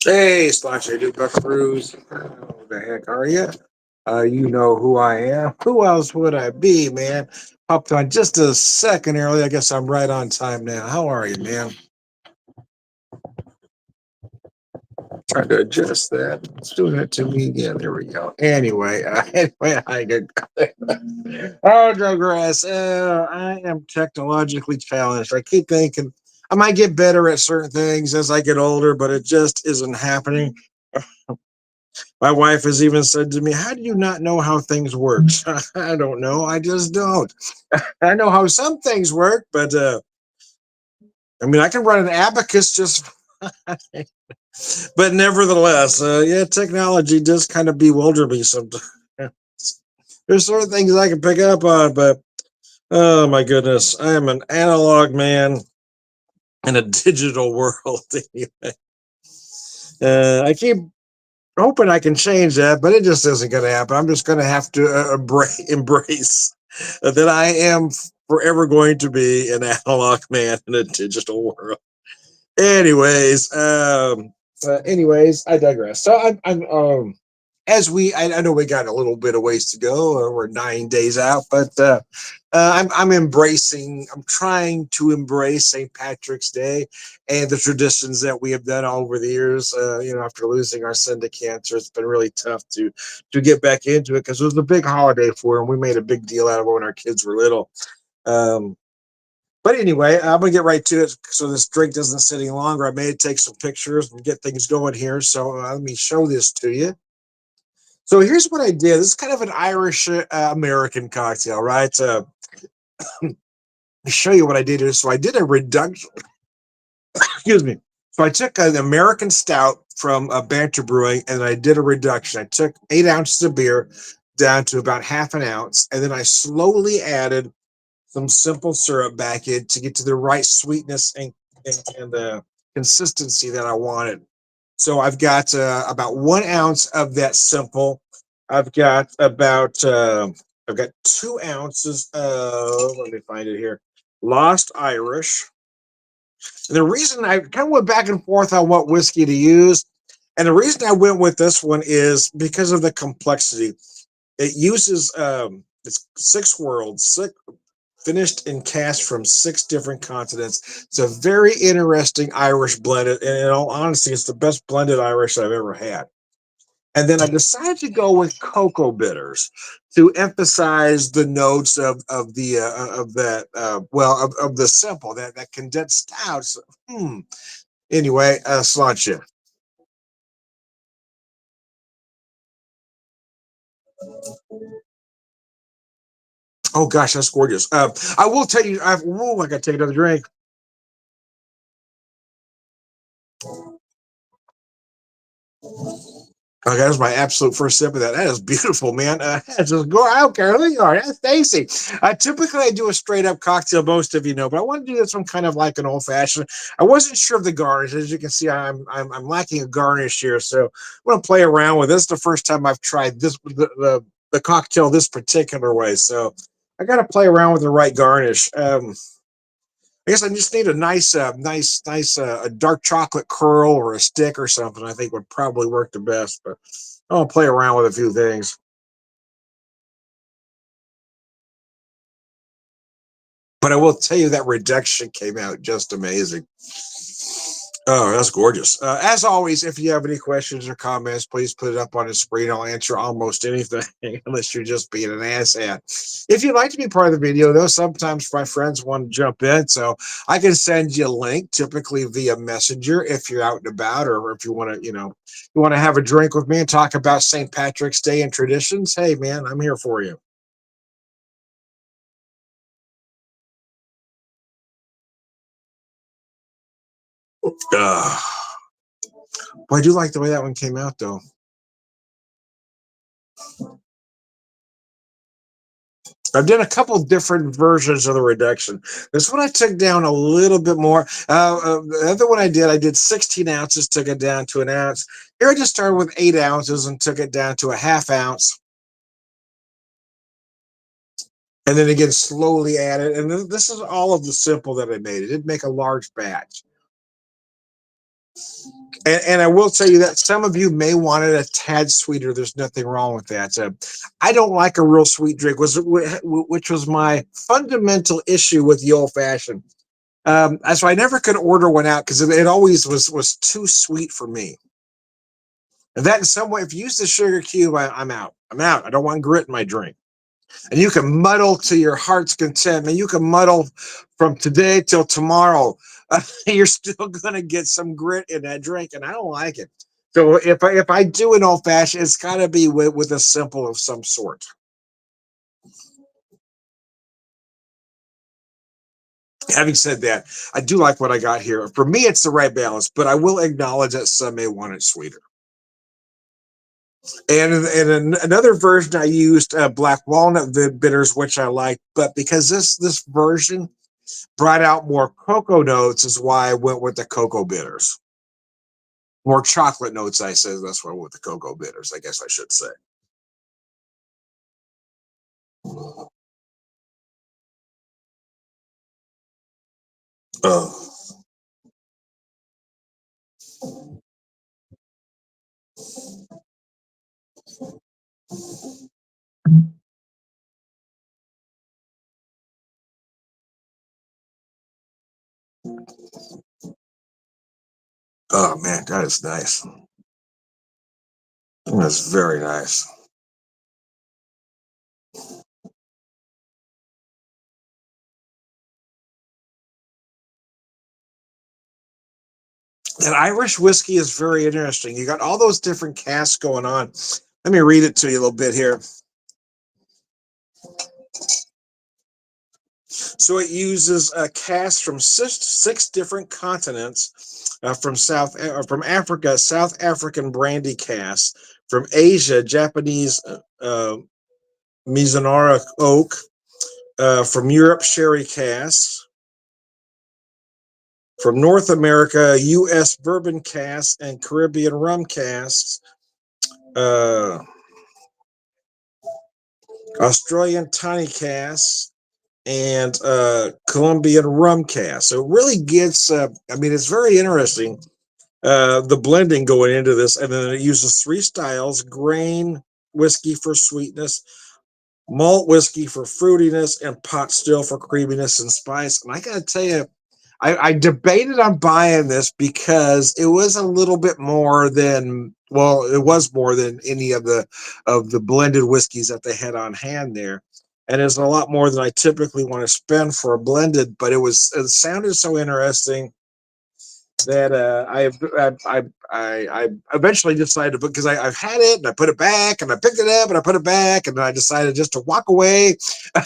Hey, Slasher, do Buckaroos. Who the heck are you? You know who I am. Who else would I be, man? Popped on just a second early. I guess I'm right on time now. How are you, man? Trying to adjust that. It's doing it to me. Yeah, there we go. Anyway, anyway, I get. Oh, digress. I am technologically challenged. I keep thinking I might get better at certain things as I get older, but it just isn't happening. My wife has even said to me, "How do you not know how things work?" I don't know. I just don't. I know how some things work, but I mean, I can run an abacus just fine. But nevertheless, yeah, technology does kind of bewilder me sometimes. There's certain things I can pick up on, but oh my goodness, I am an analog man in a digital world. Anyway, I keep hoping I can change that, but it just isn't going to happen. I'm just going to have to embrace that I am forever going to be an analog man in a digital world. Anyways, I digress. So I'm as I know we got a little bit of ways to go. We're 9 days out, but I'm embracing. I'm trying to embrace St. Patrick's Day and the traditions that we have done all over the years. After losing our son to cancer, it's been really tough to get back into it because it was a big holiday for him. We made a big deal out of it when our kids were little. Um, but anyway, I'm gonna get right to it so this drink doesn't sit any longer. I may take some pictures and get things going here. So let me show this to you. So here's what I did. This is kind of an Irish American cocktail, right? To show you what I did here. So I did a reduction. Excuse me. So I took an American stout from Banter Brewing and I did a reduction. I took 8 ounces of beer down to about half an ounce, and then I slowly added some simple syrup back in to get to the right sweetness and the consistency that I wanted. So I've got about 1 ounce of that simple. I've got about I've got 2 ounces of, let me find it here, Lost Irish. And the reason I kind of went back and forth on what whiskey to use, and the reason I went with this one is because of the complexity. It uses it's six worlds, finished in cask from 6 different continents. It's a very interesting Irish blend, and in all honesty, it's the best blended Irish I've ever had. And then I decided to go with cocoa bitters to emphasize the notes of that of the simple that condensed stout. So, Anyway, Sláinte. Oh gosh, that's gorgeous. I will tell you, I got to take another drink. Okay, that was my absolute first sip of that. That is beautiful, man. Just go. I don't care who you are. That's Stacy. Typically, I do a straight up cocktail. Most of you know, but I want to do this one kind of like an old fashioned. I wasn't sure of the garnish. As you can see, I'm lacking a garnish here, so I'm going to play around with this. Is the first time I've tried this the cocktail this particular way, so I got to play around with the right garnish. I guess I just need a nice, a dark chocolate curl or a stick or something. I think would probably work the best. But I'll play around with a few things. But I will tell you that reduction came out just amazing. Oh, that's gorgeous. As always, if you have any questions or comments, please put it up on the screen. I'll answer almost anything, unless you're just being an asshat. If you'd like to be part of the video, though, sometimes my friends want to jump in, so I can send you a link, typically via Messenger, if you're out and about, or if you want to, you want to have a drink with me and talk about St. Patrick's Day and traditions. Hey, man, I'm here for you. Uh, but I do like the way that one came out, though. I've done a couple different versions of the reduction. This one I took down a little bit more. The other one I did 16 ounces, took it down to an ounce. Here I just started with 8 ounces and took it down to a half ounce. And then again, slowly added. And this is all of the simple that I made. I didn't make a large batch. And I will tell you that some of you may want it a tad sweeter. There's nothing wrong with that. I don't like a real sweet drink, which was my fundamental issue with the old fashioned. So I never could order one out because it always was too sweet for me. And that in some way, if you use the sugar cube, I'm out. I'm out. I don't want grit in my drink. And you can muddle to your heart's content. And you can muddle from today till tomorrow. You're still gonna get some grit in that drink, and I don't like it. So if I do an old fashioned, it's got to be with a simple of some sort. Having said that, I do like what I got here. For me, it's the right balance, but I will acknowledge that some may want it sweeter. And in another version, I used black walnut bitters, which I like, but because this version brought out more cocoa notes, is why I went with the cocoa bitters. More chocolate notes, I said. That's why I went with the cocoa bitters, I guess I should say. Oh, oh man, that is nice. That's very nice. And Irish whiskey is very interesting. You got all those different casks going on. Let me read it to you a little bit here. So it uses casks from six different continents, from Africa, South African brandy casks, from Asia, Japanese Mizunara oak, from Europe, sherry casks, from North America, U.S. bourbon casks, and Caribbean rum casks. Uh, Australian tiny casks, and Colombian rum cast. So it really gets, I mean, it's very interesting, the blending going into this. And then it uses three styles: grain whiskey for sweetness, malt whiskey for fruitiness, and pot still for creaminess and spice. And I got to tell you, I debated on buying this because it was a little bit more than, well, it was more than any of the blended whiskeys that they had on hand there, and it's a lot more than I typically want to spend for a blended. But it sounded so interesting that I eventually decided to, because I've had it and I put it back and I picked it up and I put it back, and then I decided just to walk away,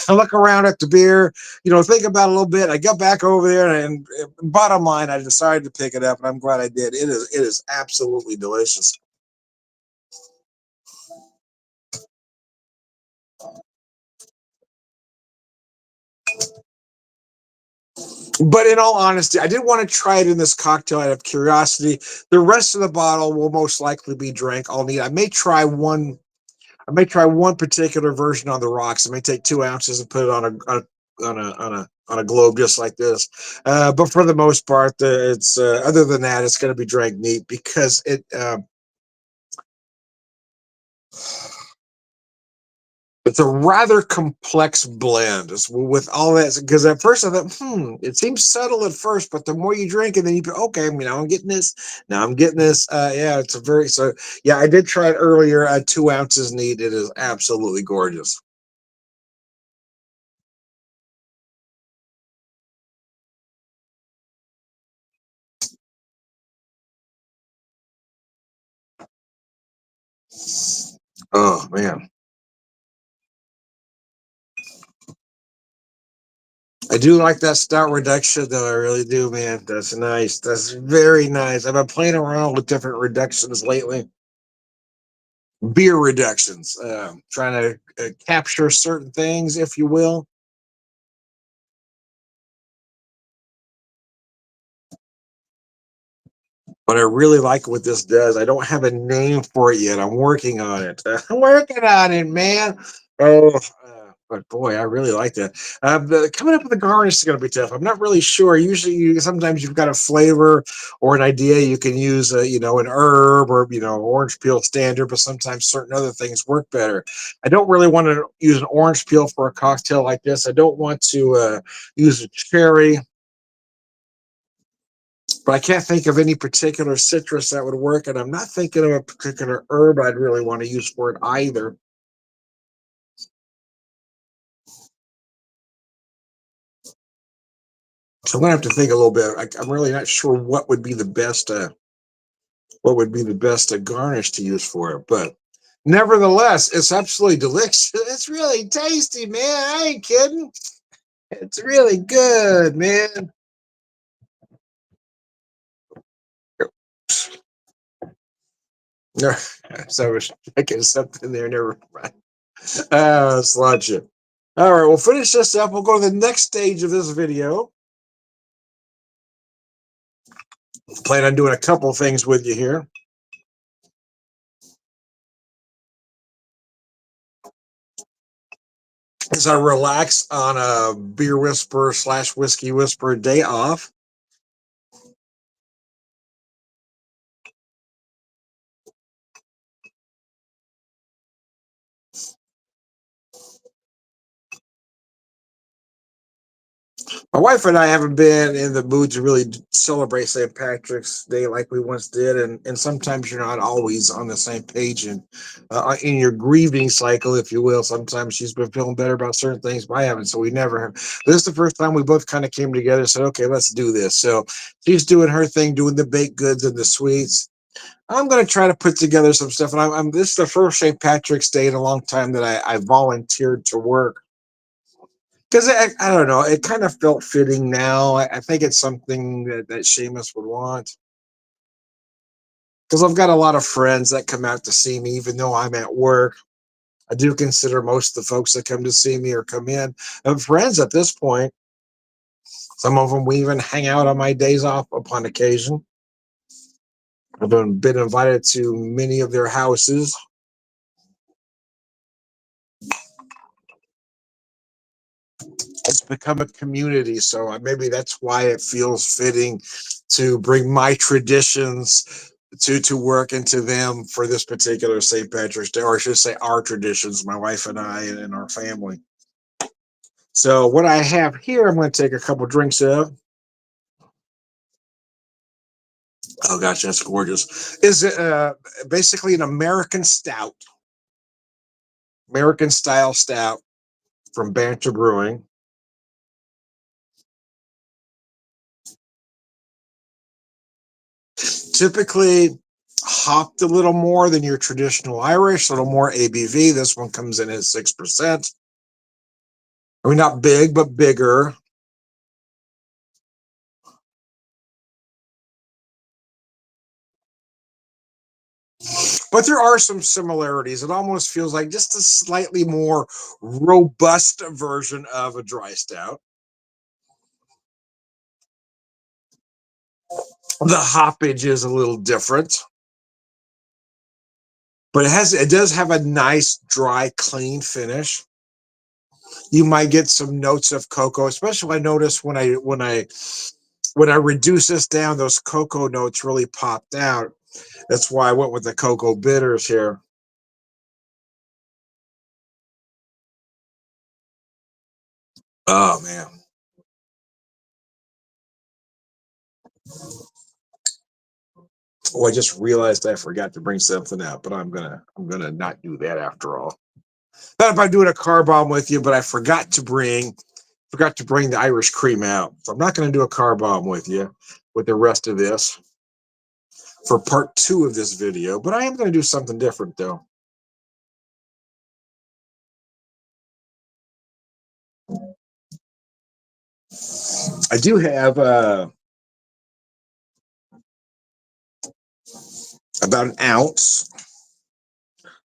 look around at the beer, think about it a little bit. I got back over there, and bottom line, I decided to pick it up, and I'm glad I did. It is absolutely delicious. But in all honesty, I did want to try it in this cocktail out of curiosity. The rest of the bottle will most likely be drank. I may try one. I may try one particular version on the rocks. I may take 2 ounces and put it on a globe just like this. But for the most part, it's other than that, it's going to be drank neat because it's a rather complex blend with all that. Because at first I thought, it seems subtle at first, but the more you drink it, then you go, okay, now I'm getting this. Now I'm getting this. Yeah, yeah, I did try it earlier. 2 ounces neat. It is absolutely gorgeous. Oh man. I do like that stout reduction, though. I really do, man. That's nice. That's very nice. I've been playing around with different reductions lately. Beer reductions, trying to capture certain things, if you will. But I really like what this does. I don't have a name for it yet. I'm working on it. I'm working on it, man. Oh, But boy, I really like that. Coming up with a garnish is going to be tough. I'm not really sure. Usually, sometimes you've got a flavor or an idea. You can use, an herb or orange peel standard, but sometimes certain other things work better. I don't really want to use an orange peel for a cocktail like this. I don't want to use a cherry, but I can't think of any particular citrus that would work. And I'm not thinking of a particular herb I'd really want to use for it either. So I'm gonna have to think a little bit. I'm really not sure what would be the best garnish to use for it, but nevertheless, it's absolutely delicious. It's really tasty, man. I ain't kidding. It's really good, man. No, so I was checking something there. Never mind. Sludge. All right, we'll finish this up. We'll go to the next stage of this video. Plan on doing a couple things with you here. As I relax on a beer whisper / whiskey whisper day off. My wife and I haven't been in the mood to really celebrate St. Patrick's Day like we once did, and sometimes you're not always on the same page in your grieving cycle, if you will. Sometimes she's been feeling better about certain things, but I haven't, so we never have. This is the first time we both kind of came together and said, okay, let's do this. So she's doing her thing, doing the baked goods and the sweets. I'm going to try to put together some stuff, and this is the first St. Patrick's Day in a long time that I volunteered to work. Because I don't know, it kind of felt fitting now. I think it's something that Seamus would want. Because I've got a lot of friends that come out to see me, even though I'm at work. I do consider most of the folks that come to see me or come in friends at this point. Some of them we even hang out on my days off upon occasion. I've been invited to many of their houses. It's become a community, so maybe that's why it feels fitting to bring my traditions to work into them for this particular St. Patrick's Day, or I should say our traditions, my wife and I and our family. So what I have here, I'm going to take a couple drinks of. Oh gosh, that's gorgeous. Is it basically an American stout, American style stout from Banter Brewing. Typically hopped a little more than your traditional Irish, a little more ABV. This one comes in at 6%. I mean, not big, but bigger. But there are some similarities. It almost feels like just a slightly more robust version of a dry stout. The hoppage is a little different, but it does have a nice, dry, clean finish. You might get some notes of cocoa, especially I notice when I reduce this down, those cocoa notes really popped out. That's why I went with the cocoa bitters here. Oh man. Oh, I just realized I forgot to bring something out, but I'm gonna not do that after all. Thought about doing a car bomb with you, but I forgot to bring the Irish cream out. So I'm not gonna do a car bomb with you with the rest of this for part 2 of this video, but I am gonna do something different though. I do have about an ounce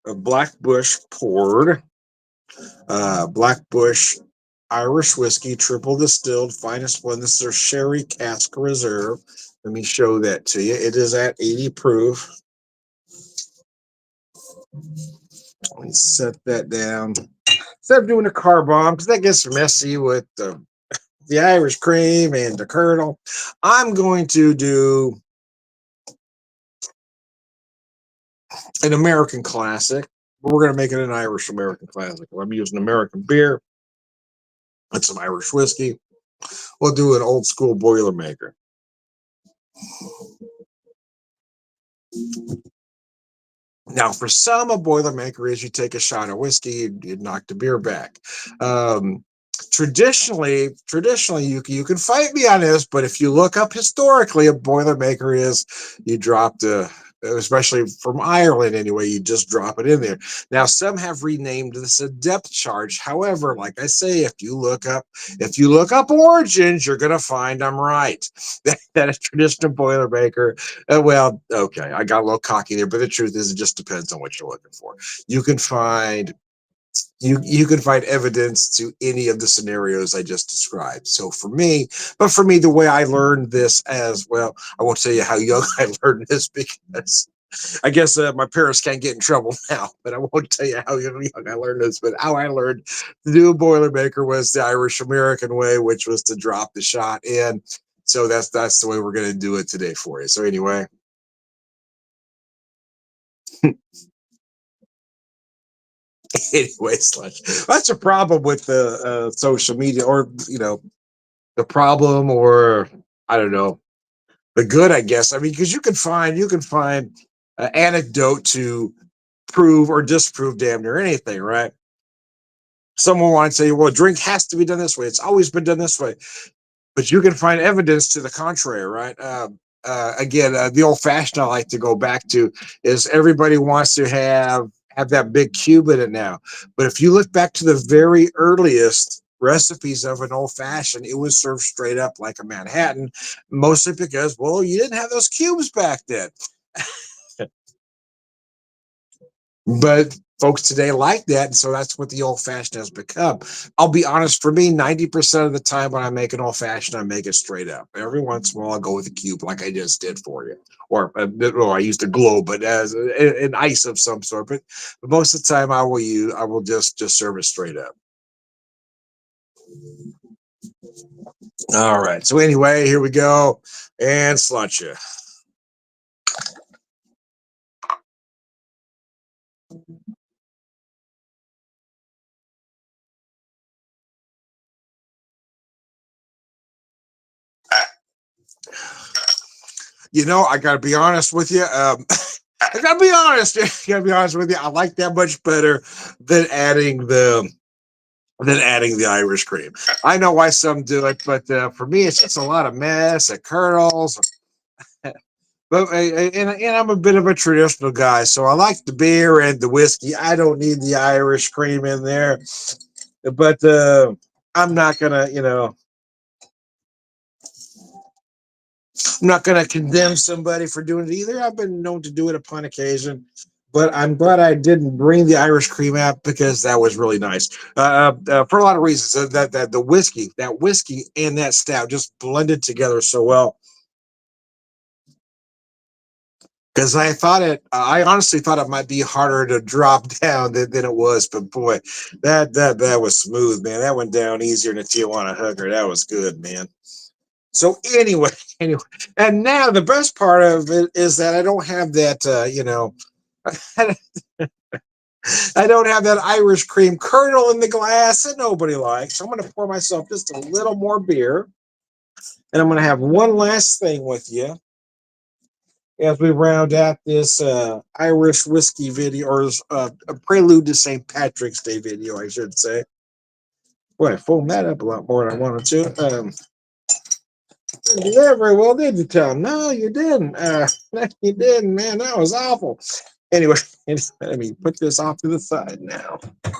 of Black Bush poured, Black Bush Irish whiskey, triple distilled, finest blend. This is their sherry cask reserve. Let me show that to you. It is at 80 proof. Let me set that down. instead of doing a car bomb, because that gets messy with the Irish cream and the kernel, I'm going to do an American classic. We're going to make it an Irish American classic. I'm using American beer and some Irish whiskey. We'll do an old school Boilermaker. Now, for some, a Boilermaker is you take a shot of whiskey, you knock the beer back. Um, traditionally, you can fight me on this, but if you look up historically, a Boilermaker is you drop the, especially from Ireland anyway, you just drop it in there. Now, some have renamed this a depth charge. However, like I say, if you look up origins, you're gonna find I'm right. That a traditional Boilermaker. Well, okay, I got a little cocky there, but the truth is, it just depends on what you're looking for. You can find you can find evidence to any of the scenarios I just described. So for me, the way I learned this as well, I won't tell you how young I learned this because I guess my parents can't get in trouble now, but I won't tell you how young I learned this. But how I learned to do a Boilermaker was the Irish American way, which was to drop the shot in. So that's the way we're going to do it today for you. So anyway, anyway, Slush. That's a problem with the social media, or the problem, or I don't know, the good, I guess. I mean, because you can find anecdote to prove or disprove damn near anything, right? Someone might say, well, drink has to be done this way. It's always been done this way. But you can find evidence to the contrary, right? Again, the old fashioned I like to go back to is everybody wants to have that big cube in it now. But if you look back to the very earliest recipes of an old fashioned, it was served straight up like a Manhattan, mostly because, well, you didn't have those cubes back then. But folks today like that, and so that's what the old fashioned has become. I'll be honest, for me, 90% of the time when I make an old fashioned, I make it straight up. Every once in a while, I'll go with a cube like I just did for you, or I used a globe, but as an ice of some sort. But most of the time, I will just serve it straight up. All right. So anyway, here we go, and slut you. I got to be honest with you. I gotta be honest. I gotta be honest with you. I like that much better than adding the Irish cream. I know why some do it, but for me, it's just a lot of mess and kernels. But and I'm a bit of a traditional guy, so I like the beer and the whiskey. I don't need the Irish cream in there, but I'm not gonna, I'm not going to condemn somebody for doing it either. I've been known to do it upon occasion, but I'm glad I didn't bring the Irish cream out because that was really nice for a lot of reasons. That that whiskey and that stout just blended together so well. Because I honestly thought it might be harder to drop down than it was. But boy, that was smooth, man. That went down easier than a Tijuana hooker. That was good, man. So anyway, anyway, and now the best part of it is that I don't have that, I don't have that Irish cream kernel in the glass that nobody likes. So I'm going to pour myself just a little more beer, and I'm going to have one last thing with you as we round out this Irish whiskey video, or a prelude to St. Patrick's Day video, I should say. Boy, I foamed that up a lot more than I wanted to. You did that very well, did you, Tom? No, you didn't. You didn't, man. That was awful. Anyway, let me put this off to the side now. Let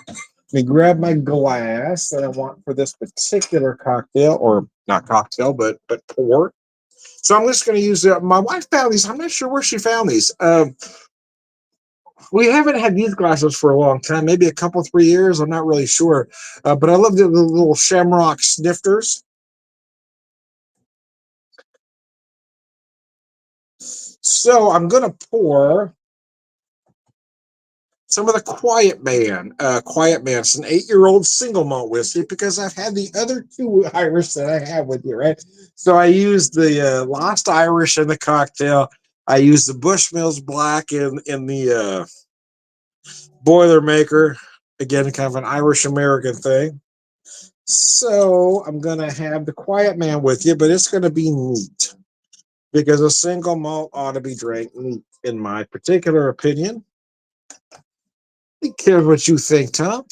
me grab my glass that I want for this particular cocktail, or not cocktail, but pour. So I'm just going to use my wife found these. I'm not sure where she found these. We haven't had these glasses for a long time, maybe a couple, 3 years. I'm not really sure. But I love the little shamrock snifters. So I'm going to pour some of the Quiet Man. Quiet Man. It's an 8-year-old single malt whiskey because I've had the other two Irish that I have with you, right? So I used the Lost Irish in the cocktail. I used the Bushmills Black in the Boilermaker. Again, kind of an Irish American thing. So I'm gonna have the Quiet Man with you, but it's gonna be neat because a single malt ought to be drank neat, in my particular opinion. I don't care what you think, Tom.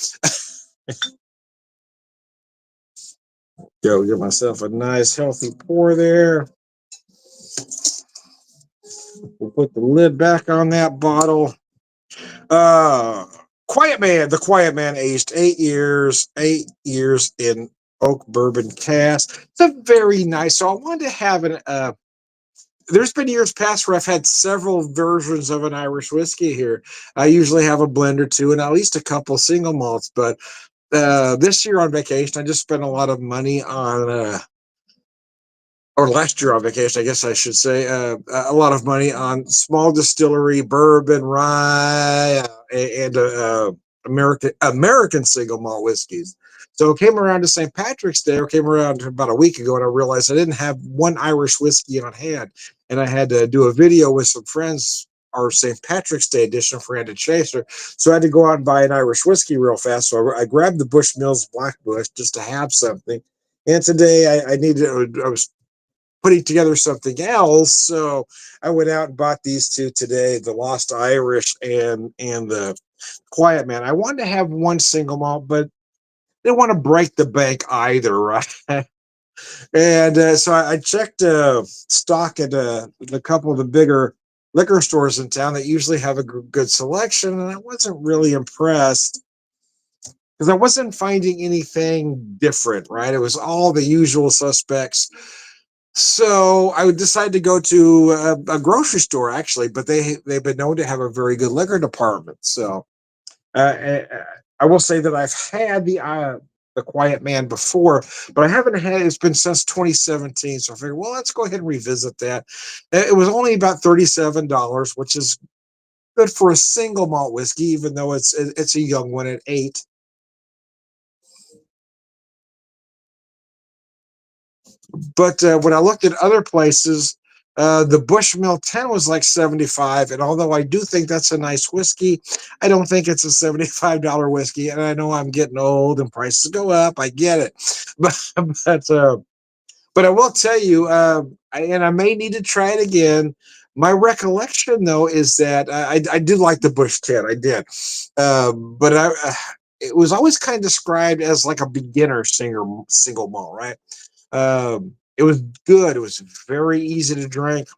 Go get myself a nice healthy pour there. We'll put the lid back on that bottle. Uh Quiet Man, the Quiet Man aged 8 years, 8 years in oak bourbon cask. It's a very nice. So I wanted to have an there's been years past where I've had several versions of an Irish whiskey here. I usually have a blend or two and at least a couple single malts, but this year on vacation, I just spent a lot of money on or last year on vacation, I guess I should say, a lot of money on small distillery bourbon, rye, and American single malt whiskeys. So it came around to St. Patrick's Day, or came around about a week ago, and I realized I didn't have one Irish whiskey on hand, and I had to do a video with some friends. Our St. Patrick's Day edition for Brandon Chaser. So I had to go out and buy an Irish whiskey real fast. So I grabbed the Bushmills Black Bush just to have something. And today I needed, I was putting together something else. So I went out and bought these two today, the Lost Irish and the Quiet Man. I wanted to have one single malt, but didn't want to break the bank either, right? And so I checked stock at a couple of the bigger liquor stores in town that usually have a good selection, and I wasn't really impressed because I wasn't finding anything different, right? It was all the usual suspects. So I would decide to go to a grocery store actually, but they've been known to have a very good liquor department. So uh, I will say that I've had the Quiet Man before, but I haven't had it's been since 2017. So I figured, well, let's go ahead and revisit that. It was only about $37, which is good for a single malt whiskey, even though it's a young one at 8. But when I looked at other places, the Bushmill 10 was like 75. And although I do think that's a nice whiskey, I don't think it's a $75 whiskey. And I know I'm getting old and prices go up. I get it. But but, uh, but I will tell you, and I may need to try it again. My recollection, though, is that I did like the Bush 10. I did. But it was always kind of described as like a beginner single malt, right? It was good. It was very easy to drink,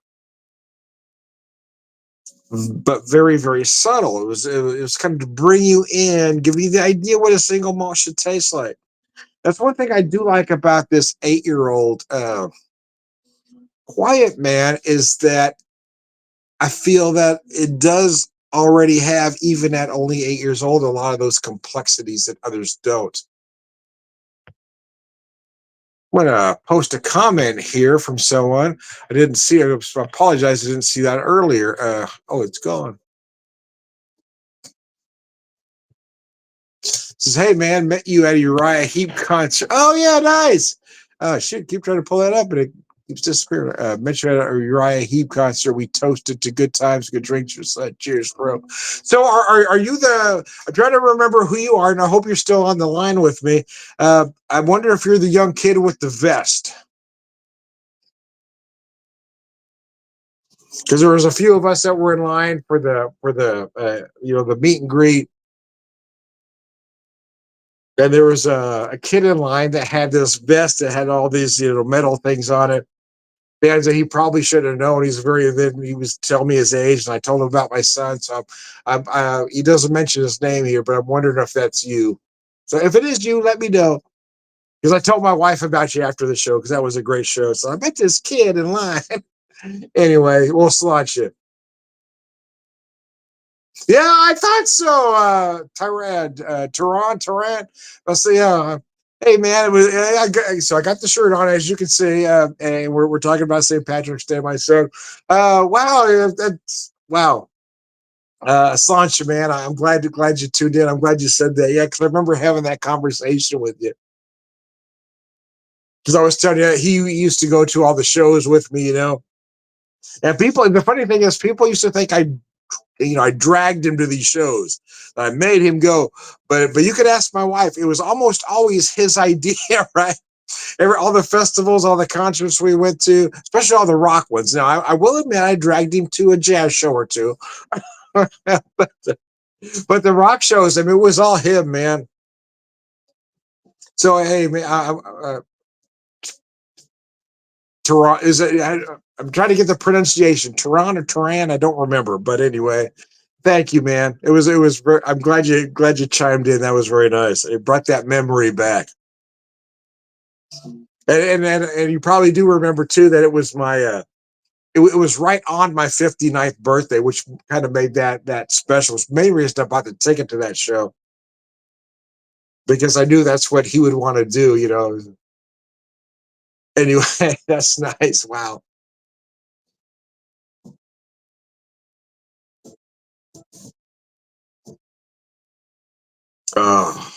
but very, very subtle. It was kind of to bring you in, give you the idea what a single malt should taste like. That's one thing I do like about this 8-year-old Quiet Man is that I feel that it does already have, even at only 8 years old, a lot of those complexities that others don't. I'm gonna post a comment here from someone. I didn't see it. I apologize. I didn't see that earlier. Oh, it's gone. It says, "Hey man, met you at a Uriah Heep concert. Oh yeah, nice. Shoot, keep trying to pull that up, but it keeps disappearing. Met you at a Uriah Heep concert. We toasted to good times, good drinks. Cheers, bro. So are you the? I'm trying to remember who you are, and I hope you're still on the line with me. I wonder if you're the young kid with the vest. Because there was a few of us that were in line for the meet and greet, and there was a kid in line that had this vest that had all these metal things on it. And he probably should have known. Then he was telling me his age, and I told him about my son. So he doesn't mention his name here, but I'm wondering if that's you. So if it is you, let me know. Because I told my wife about you after the show because that was a great show. So I met this kid in line. Anyway, we'll slot you. Yeah, I thought so. Tehran. I say, hey man, it was. So I got the shirt on, as you can see, and we're talking about St. Patrick's Day, my son. Wow, that's wow. Sancha, man, I'm glad you tuned in. I'm glad you said that. Yeah, because I remember having that conversation with you. Because I was telling you, he used to go to all the shows with me, And people, the funny thing is, people used to think I dragged him to these shows. I made him go, but you could ask my wife. It was almost always his idea, right? All the festivals, all the concerts we went to, especially all the rock ones. Now, I will admit, I dragged him to a jazz show or two, but the rock shows, I mean, it was all him, man. So hey, man, Tehran is it? I'm trying to get the pronunciation. Tehran or Tehran? I don't remember, but anyway, thank you, man. It was. I'm glad you chimed in. That was very nice. It brought that memory back. And you probably do remember too that it was my it was right on my 59th birthday, which kind of made that special. It's the main reason I bought the ticket to that show because I knew that's what he would want to do. Anyway, that's nice. Wow. Oh,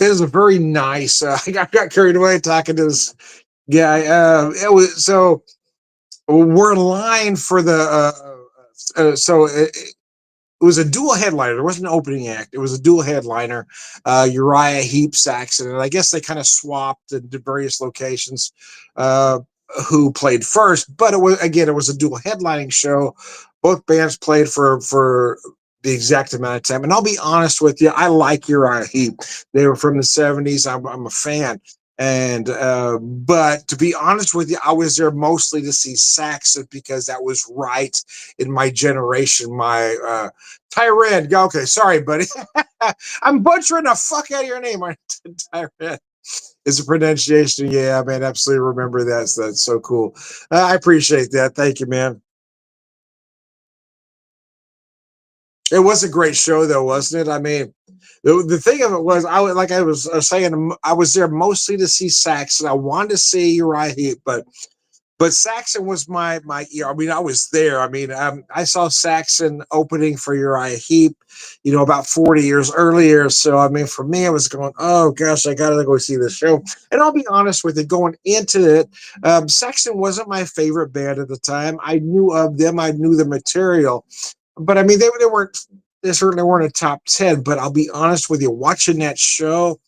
it was a very nice. I got carried away talking to this guy. It was so we're in line for the. So it was a dual headliner. There wasn't an opening act. It was a dual headliner. Uriah Heep, Saxon, and I guess they kind of swapped in various locations uh, who played first. But it was a dual headlining show. Both bands played for the exact amount of time. And I'll be honest with you, I like Uriah Heep. They were from the '70s. I'm a fan. And but to be honest with you, I was there mostly to see Saxon because that was right in my generation. My Tyran. Okay, sorry, buddy. I'm butchering the fuck out of your name. Tyran is the pronunciation. Yeah, man, absolutely remember that. So that's so cool. I appreciate that. Thank you, man. It was a great show, though, wasn't it? I mean, the thing of it was, like I was saying, I was there mostly to see Saxon. I wanted to see Uriah Heep, but Saxon was my. I mean, I was there. I mean, I saw Saxon opening for Uriah Heep, about 40 years earlier. So I mean, for me, I was going, oh gosh, I gotta go see this show. And I'll be honest with you, going into it, Saxon wasn't my favorite band at the time. I knew of them, I knew the material, but I mean, they weren't. They certainly weren't a top 10. But I'll be honest with you, watching that show,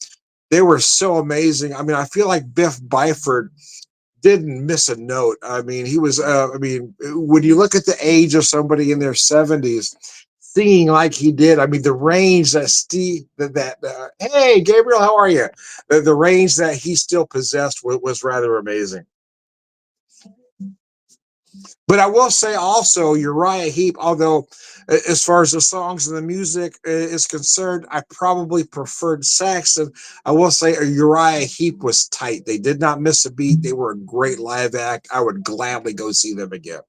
they were so amazing. I mean, I feel like Biff Byford didn't miss a note. I mean, he was. I mean, when you look at the age of somebody in their 70s singing like he did, I mean, the range that Steve that hey Gabriel, how are you? The range that he still possessed was rather amazing. But I will say also, Uriah Heep, although as far as the songs and the music is concerned, I probably preferred Saxon. I will say Uriah Heep was tight. They did not miss a beat. They were a great live act. I would gladly go see them again.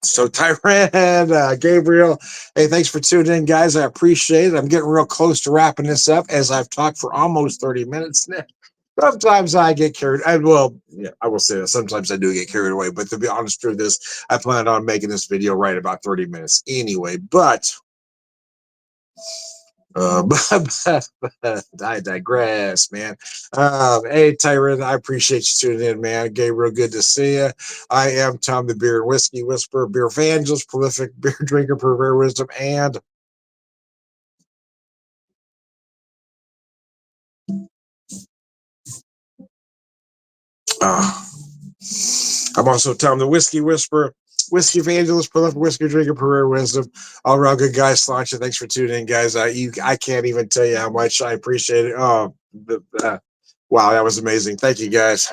So Tyran, Gabriel, hey, thanks for tuning in, guys. I appreciate it. I'm getting real close to wrapping this up as I've talked for almost 30 minutes now. Sometimes I get carried. Yeah, I will say that sometimes I do get carried away. But to be honest with this, I plan on making this video right about 30 minutes anyway. But uh, I digress, man. Hey, Tyron, I appreciate you tuning in, man. Gabriel, good to see you. I am Tom, the Beer and Whiskey Whisperer, beer evangelist, prolific beer drinker, purveyor of wisdom, and uh, I'm also Tom, the Whiskey Whisperer, whiskey evangelist, prolific whiskey drinker, purveyor of wisdom, all around good guy. Sláinte. Thanks for tuning in, guys. I can't even tell you how much I appreciate it. Oh, wow, that was amazing. Thank you, guys.